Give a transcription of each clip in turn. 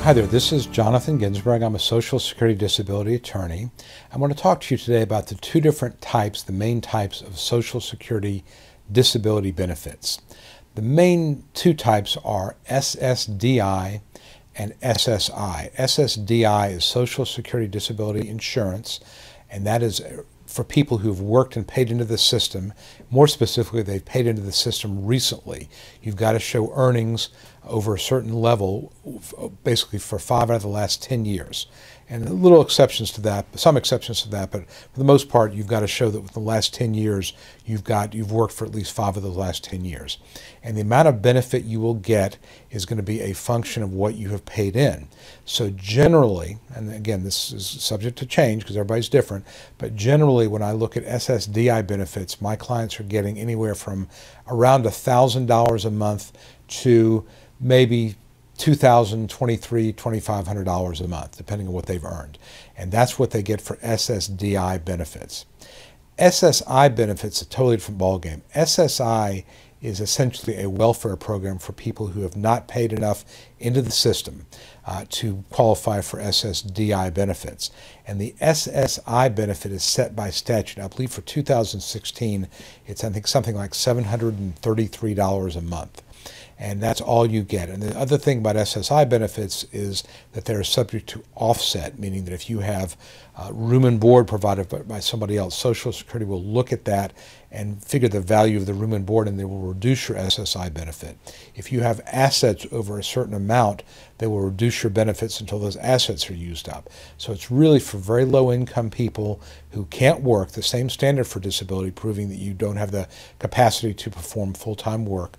Hi there, this is Jonathan Ginsberg. I'm a Social Security Disability attorney. I want to talk to you today about the two different types, the main types of Social Security disability benefits. The main two types are SSDI and SSI. SSDI is Social Security Disability Insurance, and that is for people who've worked and paid into the system. More specifically, they've paid into the system recently. You've got to show earnings over a certain level, basically for 5 out of the last 10 years. And little exceptions to that, some exceptions to that, but for the most part, you've got to show that within the last 10 years, you've worked for at least 5 of the last 10 years. And the amount of benefit you will get is going to be a function of what you have paid in. So generally, and again, this is subject to change because everybody's different, but generally when I look at SSDI benefits, my clients are getting anywhere from around $1,000 a month to maybe $2,000, $2,300, $2,500 a month, depending on what they've earned. And that's what they get for SSDI benefits. SSI benefits a totally different ballgame. SSI is essentially a welfare program for people who have not paid enough into the system to qualify for SSDI benefits. And the SSI benefit is set by statute. I believe for 2016, it's I think something like $733 a month. And that's all you get. And the other thing about SSI benefits is that they're subject to offset, meaning that if you have room and board provided by somebody else, Social Security will look at that and figure the value of the room and board, and they will reduce your SSI benefit. If you have assets over a certain amount, they will reduce your benefits until those assets are used up. So it's really for very low income people who can't work, the same standard for disability, proving that you don't have the capacity to perform full-time work.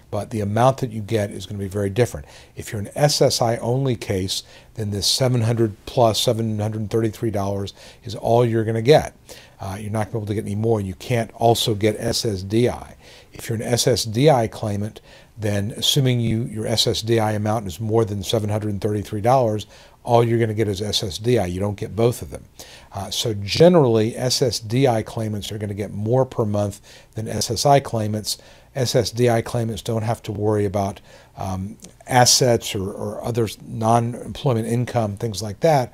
But the amount that you get is going to be very different. If you're an SSI only case, then this $700 plus $733 is all you're going to get. You're not going to be able to get any more. You can't also get SSDI. If you're an SSDI claimant, then assuming your SSDI amount is more than $733, all you're going to get is SSDI. You don't get both of them. So generally, SSDI claimants are going to get more per month than SSI claimants. SSDI claimants don't have to worry about assets or other non-employment income, things like that,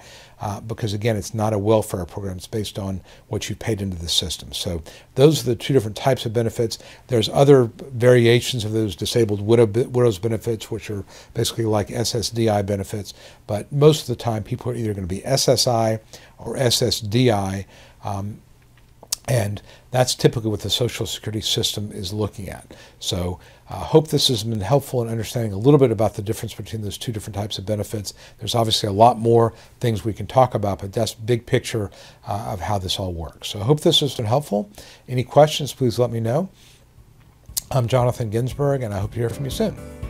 because again, it's not a welfare program. It's based on what you paid into the system. So those are the two different types of benefits. There's other variations of those disabled widows benefits, which are basically like SSDI benefits, but most of the time people are either going to be SSI or SSDI, and that's typically what the Social Security system is looking at. So I hope this has been helpful in understanding a little bit about the difference between those two different types of benefits. There's obviously a lot more things we can talk about, but that's big picture of how this all works. So I hope this has been helpful. Any questions, please let me know. I'm Jonathan Ginsberg, and I hope to hear from you soon.